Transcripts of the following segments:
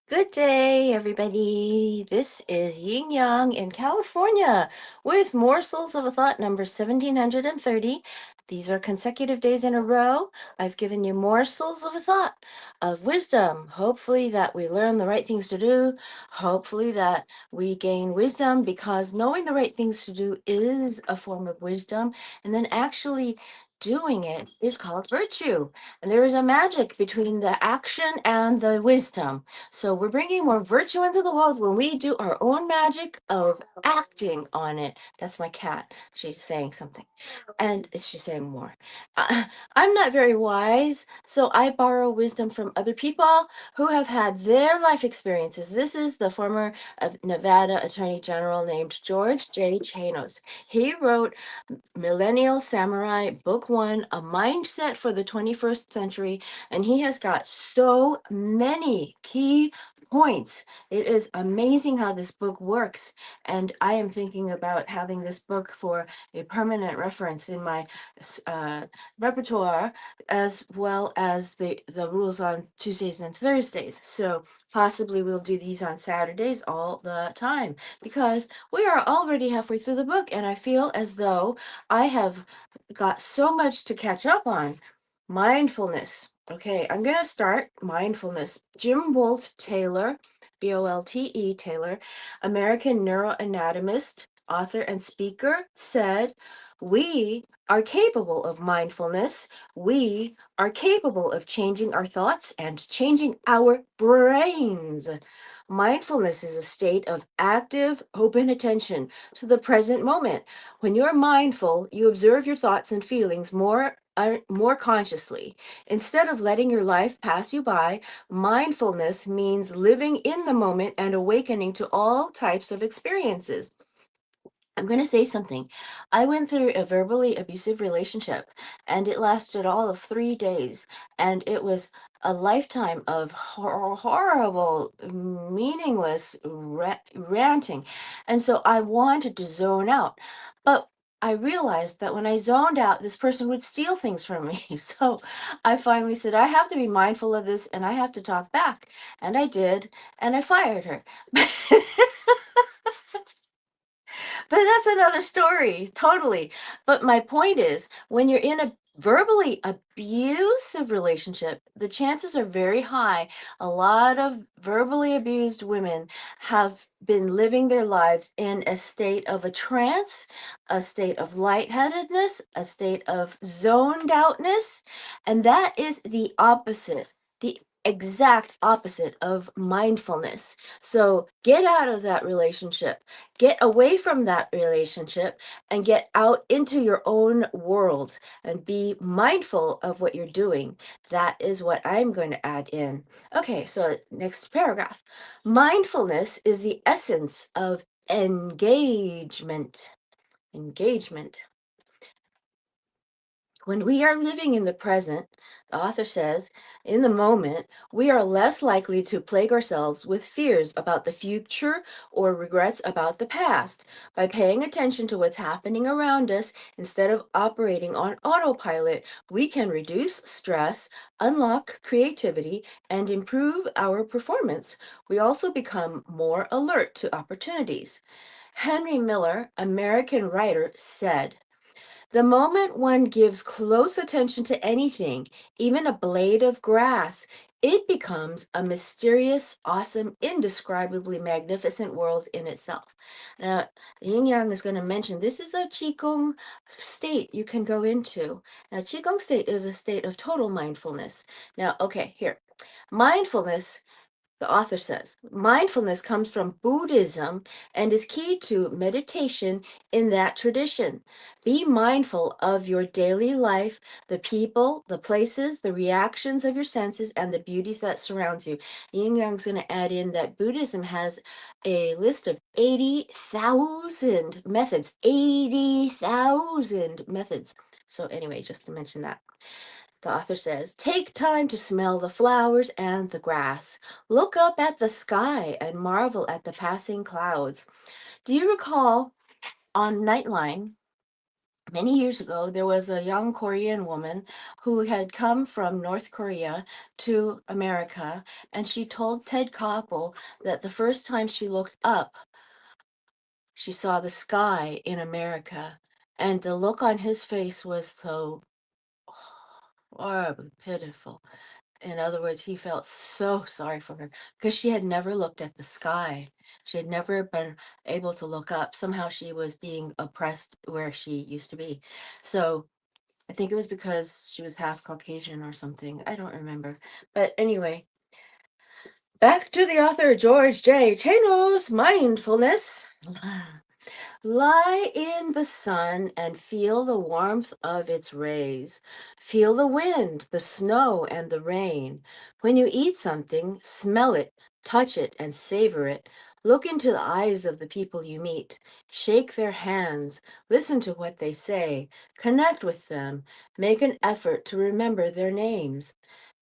Good day, everybody. This is Yin Yang in California with Morsels of a Thought number 1730. These are consecutive days in a row. I've given you morsels of a thought of wisdom. Hopefully, that we learn the right things to do. Hopefully, that we gain wisdom because knowing the right things to do is a form of wisdom. And then actually doing it is called virtue. And there is a magic between the action and the wisdom. So we're bringing more virtue into the world when we do our own magic of acting on it. That's my cat. She's saying something. And she's saying more. Uh, I'm not very wise, so I borrow wisdom from other people who have had their life experiences. This is the former Nevada Attorney General named George J. Chanos. He wrote Millennial Samurai, Book One, A Mindset for the 21st Century, and he has got so many key points. It is amazing how this book works, and I am thinking about having this book for a permanent reference in my uh, repertoire, as well as the rules on Tuesdays and Thursdays. So possibly we'll do these on Saturdays all the time because we are already halfway through the book, and I feel as though I have got so much to catch up on. Mindfulness. Okay, I'm going to start mindfulness. Jim Bolte Taylor, Bolte Taylor, American neuroanatomist, author, and speaker, said, "We are capable of mindfulness. We are capable of changing our thoughts and changing our brains. Mindfulness is a state of active, open attention to the present moment. When you're mindful, you observe your thoughts and feelings more consciously. Instead of letting your life pass you by, mindfulness means living in the moment and awakening to all types of experiences." I'm going to say something. I went through a verbally abusive relationship and it lasted all of 3 days. And it was a lifetime of horrible, meaningless ranting. And so I wanted to zone out. But I realized that when I zoned out, this person would steal things from me. So I finally said, I have to be mindful of this and I have to talk back. And I did. And I fired her. But that's another story, totally. But my point is, when you're in a verbally abusive relationship, the chances are very high. A lot of verbally abused women have been living their lives in a state of a trance, a state of lightheadedness, a state of zoned outness, and that is the opposite. The exact opposite of mindfulness. So get out of that relationship. Get away from that relationship and get out into your own world and be mindful of what you're doing. That is what I'm going to add in. Okay, so next paragraph. Mindfulness is the essence of engagement. Engagement. When we are living in the present, the author says, in the moment, we are less likely to plague ourselves with fears about the future or regrets about the past. By paying attention to what's happening around us instead of operating on autopilot, we can reduce stress, unlock creativity, and improve our performance. We also become more alert to opportunities. Henry Miller, American writer, said, "The moment one gives close attention to anything, even a blade of grass, it becomes a mysterious, awesome, indescribably magnificent world in itself." Now, Yin Yang is going to mention this is a Qigong state you can go into. Now, Qigong state is a state of total mindfulness. Now, okay, here. Mindfulness, the author says, mindfulness comes from Buddhism and is key to meditation in that tradition. Be mindful of your daily life, the people, the places, the reactions of your senses, and the beauties that surround you. Yin Yang's going to add in that Buddhism has a list of 80,000 methods. 80,000 methods. So, anyway, just to mention that. The author says, take time to smell the flowers and the grass. Look up at the sky and marvel at the passing clouds. Do you recall on Nightline Many years ago, there was a young Korean woman who had come from North Korea to America, and she told Ted Koppel that the first time she looked up, she saw the sky in America, and the look on his face was so horribly pitiful. In other words, he felt so sorry for her because she had never looked at the sky. She had never been able to look up. Somehow she was being oppressed where she used to be. So I think it was because she was half Caucasian or something. I don't remember. But anyway, back to the author, George J. Chanos, Mindfulness. Lie in the sun and feel the warmth of its rays. Feel the wind, the snow, and the rain. When you eat something, smell it, touch it, and savor it. Look into the eyes of the people you meet. Shake their hands. Listen to what they say. Connect with them. Make an effort to remember their names.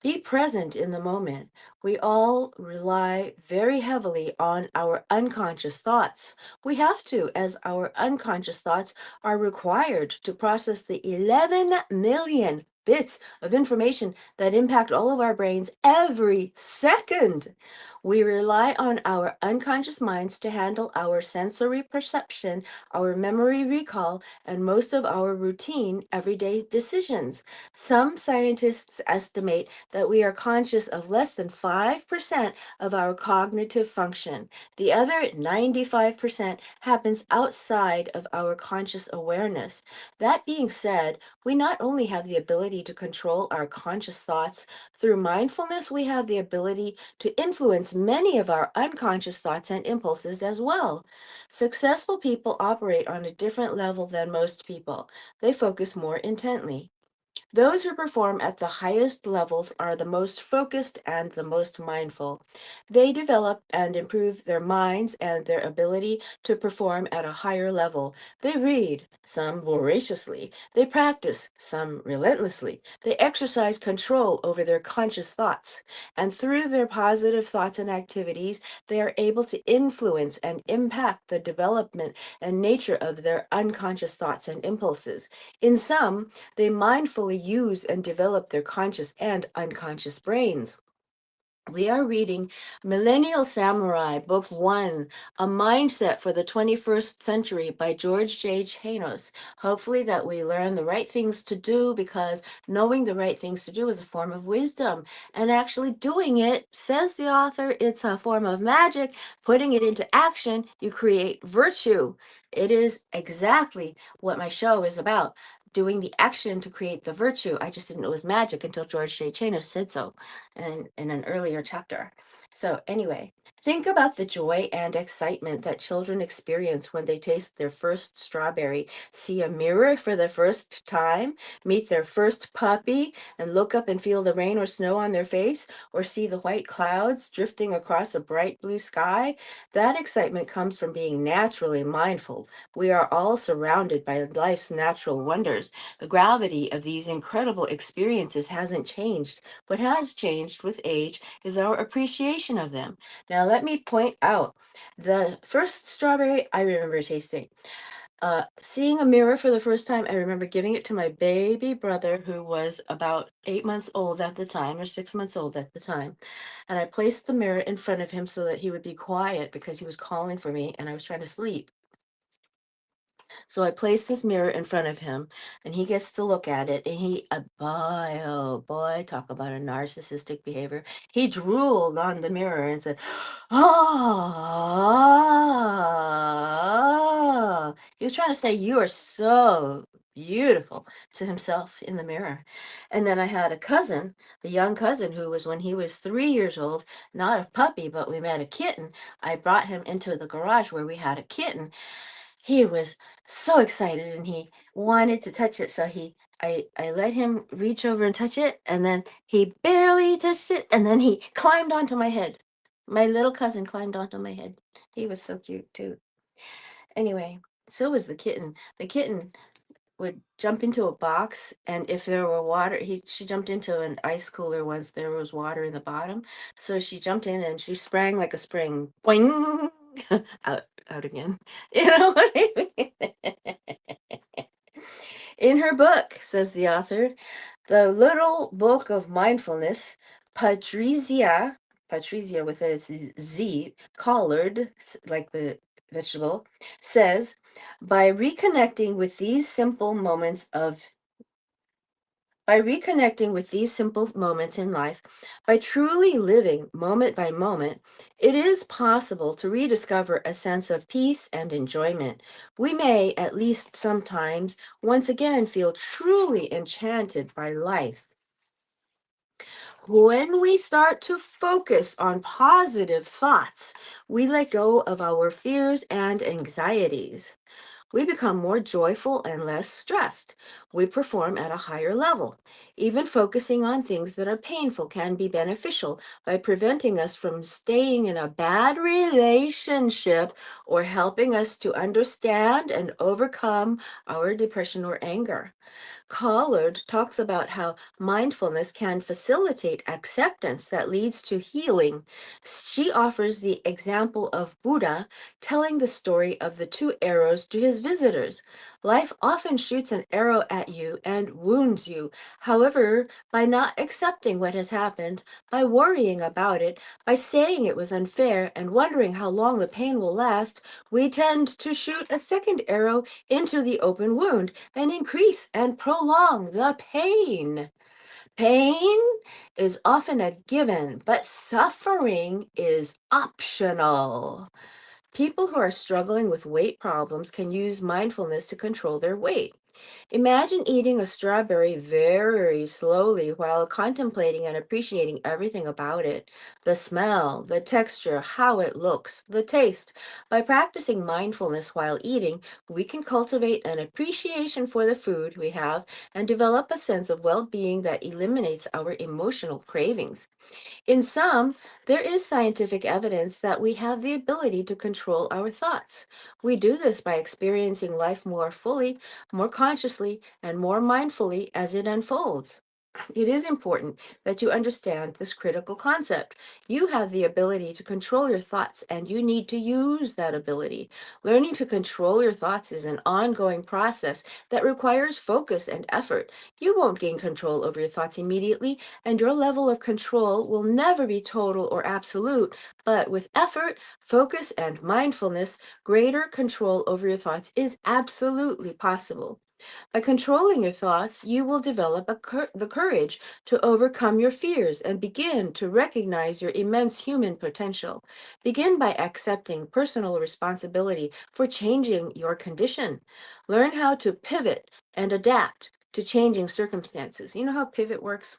Be present in the moment. We all rely very heavily on our unconscious thoughts. We have to, as our unconscious thoughts are required to process the 11 million bits of information that impact all of our brains every second. We rely on our unconscious minds to handle our sensory perception, our memory recall, and most of our routine everyday decisions. Some scientists estimate that we are conscious of less than 5% of our cognitive function. The other 95% happens outside of our conscious awareness. That being said, we not only have the ability to control our conscious thoughts, through mindfulness, we have the ability to influence many of our unconscious thoughts and impulses as well. Successful people operate on a different level than most people. They focus more intently. Those who perform at the highest levels are the most focused and the most mindful. They develop and improve their minds and their ability to perform at a higher level. They read, some voraciously. They practice, some relentlessly. They exercise control over their conscious thoughts. And through their positive thoughts and activities, they are able to influence and impact the development and nature of their unconscious thoughts and impulses. In some, they mindfully use and develop their conscious and unconscious brains. We are reading Millennial Samurai, Book 1, A Mindset for the 21st Century by George J. Chanos. Hopefully that we learn the right things to do, because knowing the right things to do is a form of wisdom. And actually doing it, says the author, it's a form of magic. Putting it into action, you create virtue. It is exactly what my show is about. Doing the action to create the virtue. I just didn't know it was magic until George J. Chanos said so in an earlier chapter. So, anyway, think about the joy and excitement that children experience when they taste their first strawberry, see a mirror for the first time, meet their first puppy, and look up and feel the rain or snow on their face, or see the white clouds drifting across a bright blue sky. That excitement comes from being naturally mindful. We are all surrounded by life's natural wonders. The gravity of these incredible experiences hasn't changed. What has changed with age is our appreciation of them. Now, let me point out the first strawberry I remember tasting. Seeing a mirror for the first time, I remember giving it to my baby brother, who was about 8 months old at the time, or 6 months old at the time. And I placed the mirror in front of him so that he would be quiet because he was calling for me and I was trying to sleep. So I placed this mirror in front of him, and he gets to look at it. And boy, oh boy, talk about a narcissistic behavior. He drooled on the mirror and said, "Ah." He was trying to say, "You are so beautiful," to himself in the mirror. And then I had a young cousin, who was, when he was 3 years old, not a puppy, but we met a kitten. I brought him into the garage where we had a kitten. He was so excited and he wanted to touch it. So I let him reach over and touch it, and then he barely touched it, and then he climbed onto my head. My little cousin climbed onto my head. He was so cute too. Anyway, so was the kitten. The kitten would jump into a box, and if there were water, she jumped into an ice cooler once. There was water in the bottom, so she jumped in and she sprang like a spring, boing, out again. You know what I mean? In her book, says the author, The Little Book of Mindfulness, Patrizia with a Z, Collard, like the vegetable, says, by reconnecting with these simple moments of by reconnecting with these simple moments in life, by truly living moment by moment, it is possible to rediscover a sense of peace and enjoyment. We may, at least sometimes, once again feel truly enchanted by life. When we start to focus on positive thoughts, we let go of our fears and anxieties. We become more joyful and less stressed. We perform at a higher level. Even focusing on things that are painful can be beneficial by preventing us from staying in a bad relationship or helping us to understand and overcome our depression or anger. Collard talks about how mindfulness can facilitate acceptance that leads to healing. She offers the example of Buddha telling the story of the two arrows to his visitors. Life often shoots an arrow at you and wounds you. However, by not accepting what has happened, by worrying about it, by saying it was unfair and wondering how long the pain will last, we tend to shoot a second arrow into the open wound and increase and prolong the pain. Pain is often a given, but suffering is optional. People who are struggling with weight problems can use mindfulness to control their weight. Imagine eating a strawberry very slowly while contemplating and appreciating everything about it: the smell, the texture, how it looks, the taste. By practicing mindfulness while eating, we can cultivate an appreciation for the food we have and develop a sense of well being that eliminates our emotional cravings. In some, there is scientific evidence that we have the ability to control our thoughts. We do this by experiencing life more fully, more consciously, and more mindfully as it unfolds. It is important that you understand this critical concept. You have the ability to control your thoughts, and you need to use that ability. Learning to control your thoughts is an ongoing process that requires focus and effort. You won't gain control over your thoughts immediately, and your level of control will never be total or absolute. But with effort, focus, and mindfulness, greater control over your thoughts is absolutely possible. By controlling your thoughts, you will develop the courage to overcome your fears and begin to recognize your immense human potential. Begin by accepting personal responsibility for changing your condition. Learn how to pivot and adapt to changing circumstances. You know how pivot works?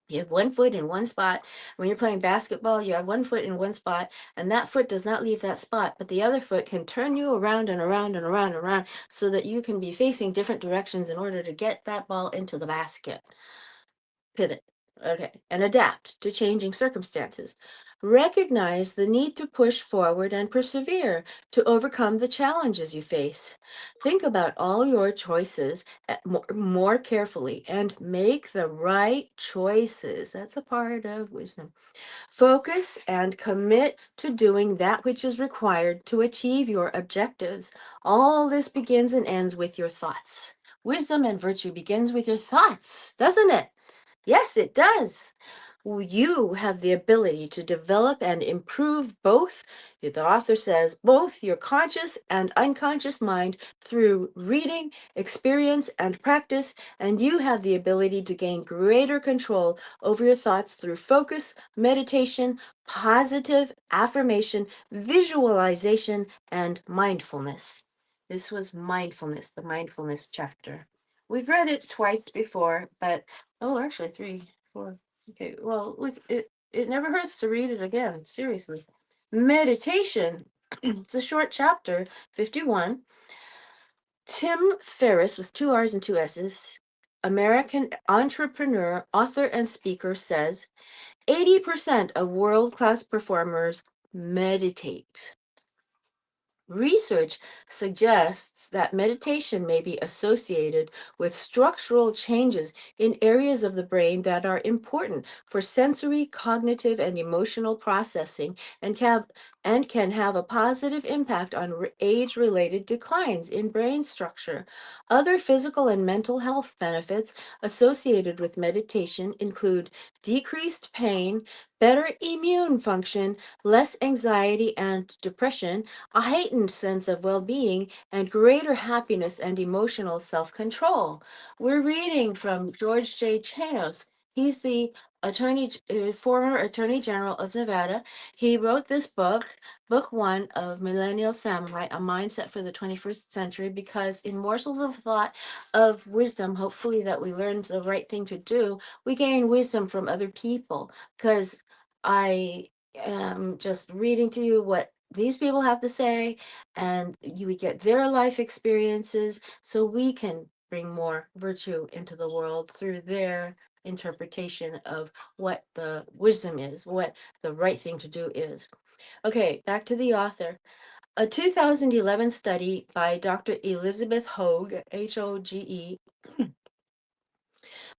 You have one foot in one spot. When you're playing basketball, you have one foot in one spot, and that foot does not leave that spot, but the other foot can turn you around and around and around and around so that you can be facing different directions in order to get that ball into the basket. Pivot. Okay. And adapt to changing circumstances. Recognize the need to push forward and persevere to overcome the challenges you face. Think about all your choices more carefully and make the right choices. That's a part of wisdom. Focus and commit to doing that which is required to achieve your objectives. All this begins and ends with your thoughts. Wisdom and virtue begins with your thoughts, doesn't it? Yes, it does. You have the ability to develop and improve both, the author says, both your conscious and unconscious mind through reading, experience, and practice, and you have the ability to gain greater control over your thoughts through focus, meditation, positive affirmation, visualization, and mindfulness. This was mindfulness, the mindfulness chapter. We've read it twice before, but oh, actually three, four. Okay, well, look, it never hurts to read it again, seriously. Meditation. It's a short chapter, 51. Tim Ferriss, with two R's and two S's, American entrepreneur, author, and speaker, says 80% of world-class performers meditate. Research suggests that meditation may be associated with structural changes in areas of the brain that are important for sensory, cognitive, and emotional processing and can have a positive impact on age-related declines in brain structure. Other physical and mental health benefits associated with meditation include decreased pain, better immune function, less anxiety and depression, a heightened sense of well being, and greater happiness and emotional self control. We're reading from George J. Chanos. He's the former Attorney General of Nevada. He wrote this book, Book One of Millennial Samurai, A Mindset for the 21st Century, because in morsels of thought of wisdom, hopefully that we learn the right thing to do, we gain wisdom from other people. Because I am just reading to you what these people have to say, and we get their life experiences so we can bring more virtue into the world through their interpretation of what the wisdom is, what the right thing to do is. Okay, back to the author. A 2011 study by Dr. Elizabeth Hoge, Hoge,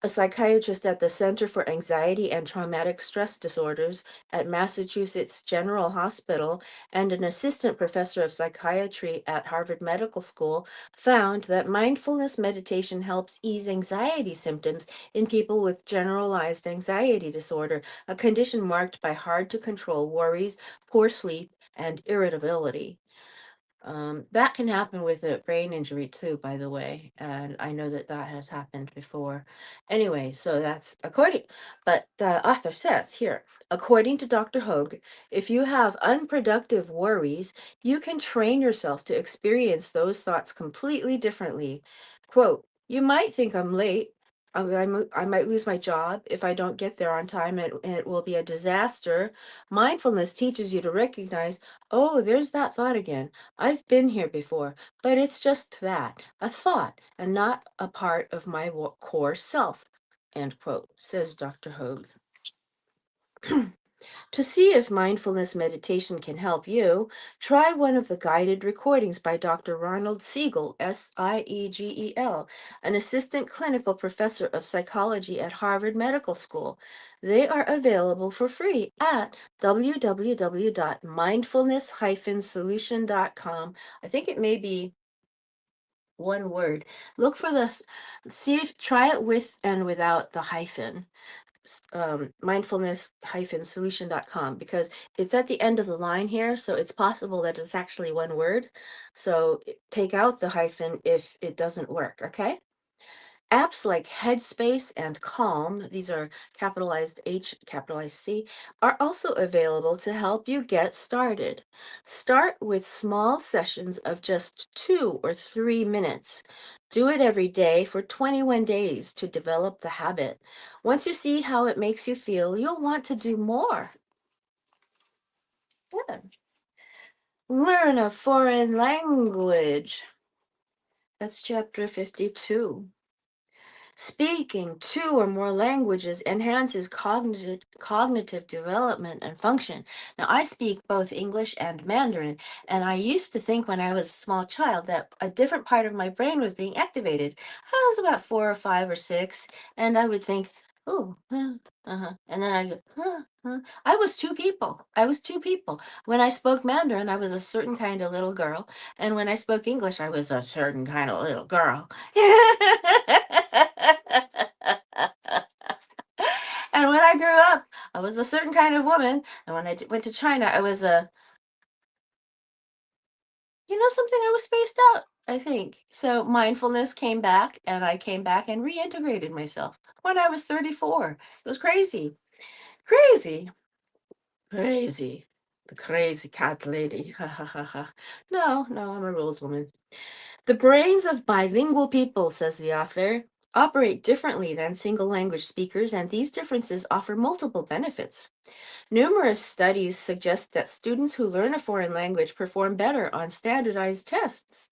a psychiatrist at the Center for Anxiety and Traumatic Stress Disorders at Massachusetts General Hospital and an assistant professor of psychiatry at Harvard Medical School, found that mindfulness meditation helps ease anxiety symptoms in people with generalized anxiety disorder, a condition marked by hard to control worries, poor sleep, and irritability. That can happen with a brain injury too, by the way, and I know that that has happened before. Anyway, so that's but the author says here, according to Dr. Hogue, if you have unproductive worries, you can train yourself to experience those thoughts completely differently. Quote, you might think I'm late. I might lose my job if I don't get there on time, and it will be a disaster. Mindfulness teaches you to recognize, oh, there's that thought again. I've been here before, but it's just that, a thought, and not a part of my core self, end quote, says Dr. Hogue. To see if mindfulness meditation can help you, try one of the guided recordings by Dr. Ronald Siegel, Siegel, an assistant clinical professor of psychology at Harvard Medical School. They are available for free at www.mindfulness-solution.com. I think it may be one word. Look for this. See if try it with and without the hyphen. Mindfulness-solution.com, because it's at the end of the line here, so it's possible that it's actually one word. So take out the hyphen if it doesn't work, okay? Apps like Headspace and Calm, these are capitalized H, capitalized C, are also available to help you get started. Start with small sessions of just 2 or 3 minutes. Do it every day for 21 days to develop the habit. Once you see how it makes you feel, you'll want to do more. Good. Learn a foreign language. That's chapter 52. Speaking two or more languages enhances cognitive development and function. Now, I speak both English and Mandarin, and I used to think when I was a small child that a different part of my brain was being activated. I was about 4 or 5 or 6, and I would think, oh, and then I'd go, I was two people. I was two people. When I spoke Mandarin, I was a certain kind of little girl, and when I spoke English, I was a certain kind of little girl. And when I grew up, I was a certain kind of woman. And when I went to China, I was something, I was spaced out, I think. So mindfulness came back, and I came back and reintegrated myself when I was 34. It was crazy. Crazy. Crazy. The crazy cat lady. Ha ha ha ha. No, no, I'm a rules woman. The brains of bilingual people, says the author, operate differently than single language speakers, and these differences offer multiple benefits. Numerous studies suggest that students who learn a foreign language perform better on standardized tests.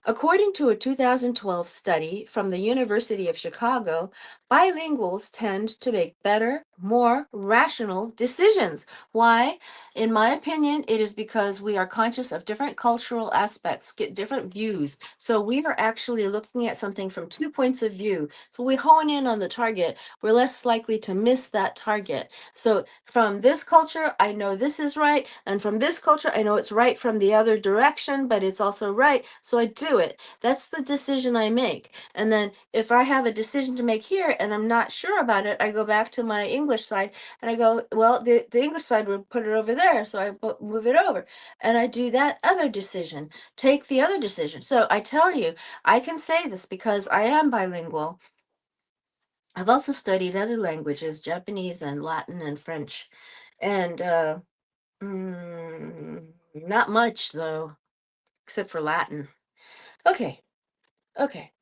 According to a 2012 study from the University of Chicago, bilinguals tend to make better, more rational decisions. Why? In my opinion, it is because we are conscious of different cultural aspects, get different views. So we are actually looking at something from 2 points of view. So we hone in on the target, we're less likely to miss that target. So from this culture, I know this is right. And from this culture, I know it's right from the other direction, but it's also right. So I do it. That's the decision I make. And then if I have a decision to make here and I'm not sure about it, I go back to my English side and I go, well, the English side would put it over there. So I move it over and I do that other decision, take the other decision. So I tell you, I can say this because I am bilingual. I've also studied other languages, Japanese and Latin and French. And not much though, except for Latin. Okay, okay.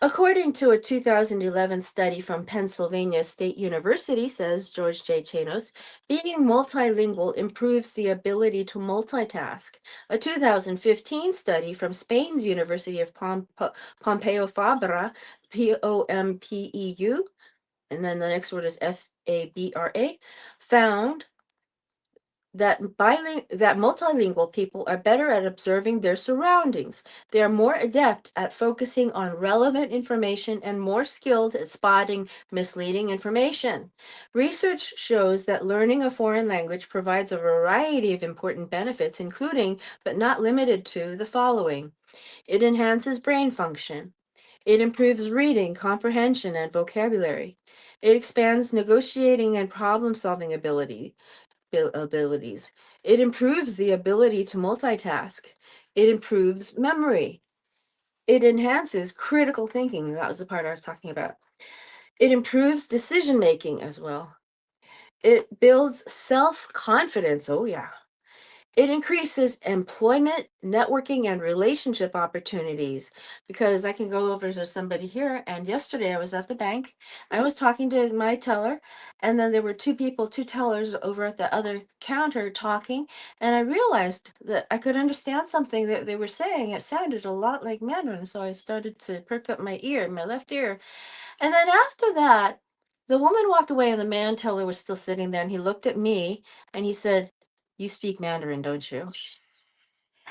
According to a 2011 study from Pennsylvania State University, says George J. Chanos, being multilingual improves the ability to multitask. A 2015 study from Spain's University of Pompeu Fabra, Pompeu, and then the next word is Fabra, found that multilingual people are better at observing their surroundings. They are more adept at focusing on relevant information and more skilled at spotting misleading information. Research shows that learning a foreign language provides a variety of important benefits, including, but not limited to, the following. It enhances brain function. It improves reading, comprehension, and vocabulary. It expands negotiating and problem-solving abilities. It improves the ability to multitask. It improves memory. It enhances critical thinking. That was the part I was talking about. It improves decision making as well. It builds self confidence. Oh, yeah. It increases employment, networking, and relationship opportunities because I can go over to somebody here. And yesterday I was at the bank. I was talking to my teller, and then there were two tellers over at the other counter talking. And I realized that I could understand something that they were saying. It sounded a lot like Mandarin. So I started to perk up my left ear. And then after that, the woman walked away, and the man teller was still sitting there. And he looked at me and he said, "You speak Mandarin, don't you?" And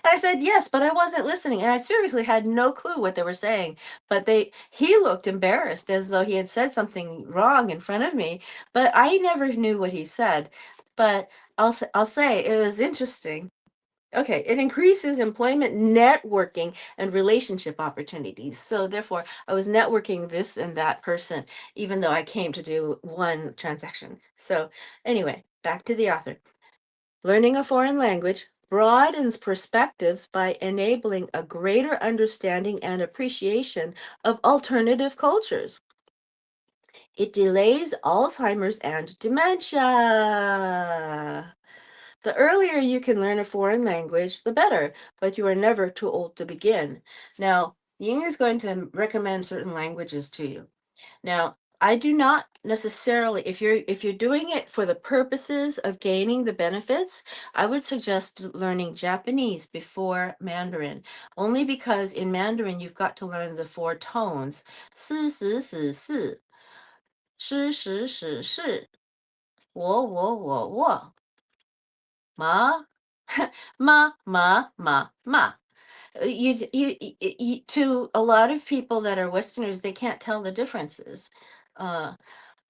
I said, "Yes," but I wasn't listening. And I seriously had no clue what they were saying. But he looked embarrassed as though he had said something wrong in front of me. But I never knew what he said. But I'll say it was interesting. Okay, it increases employment, networking, and relationship opportunities. So therefore, I was networking this and that person, even though I came to do one transaction. So anyway, back to the author. Learning a foreign language broadens perspectives by enabling a greater understanding and appreciation of alternative cultures. It delays Alzheimer's and dementia. The earlier you can learn a foreign language, the better, but you are never too old to begin. Now, Ying is going to recommend certain languages to you. Now, I do not necessarily, if you're doing it for the purposes of gaining the benefits, I would suggest learning Japanese before Mandarin, only because in Mandarin you've got to learn the four tones. Si, si, si, si, shi, shi, shi, shi, wo, ma, ma. To a lot of people that are Westerners, they can't tell the differences. Uh,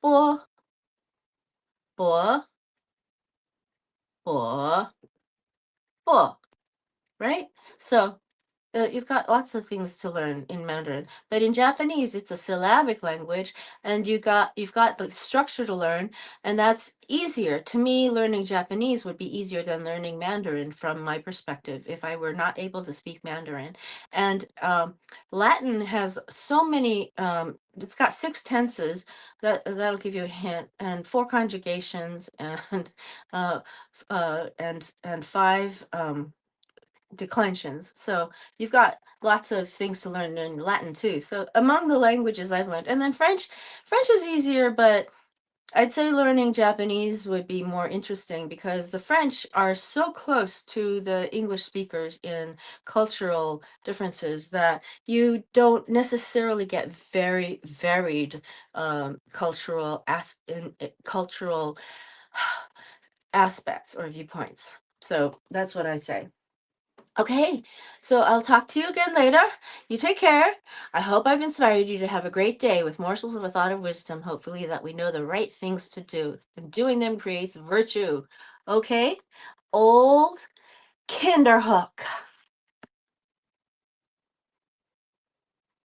bo, bo, bo, bo, right? So you've got lots of things to learn in Mandarin, but in Japanese, it's a syllabic language, and you've got the structure to learn, and that's easier. To me, learning Japanese would be easier than learning Mandarin from my perspective, if I were not able to speak Mandarin. And Latin has so many. It's got six tenses that'll give you a hint, and four conjugations, and and five. Declensions. So you've got lots of things to learn in Latin too. So among the languages I've learned, and then French is easier, but I'd say learning Japanese would be more interesting because the French are so close to the English speakers in cultural differences that you don't necessarily get very varied cultural aspects or viewpoints. So that's what I say. Okay, so I'll talk to you again later. You take care. I hope I've inspired you to have a great day with morsels of a thought of wisdom, hopefully, that we know the right things to do. And doing them creates virtue. Okay? Old Kinderhook.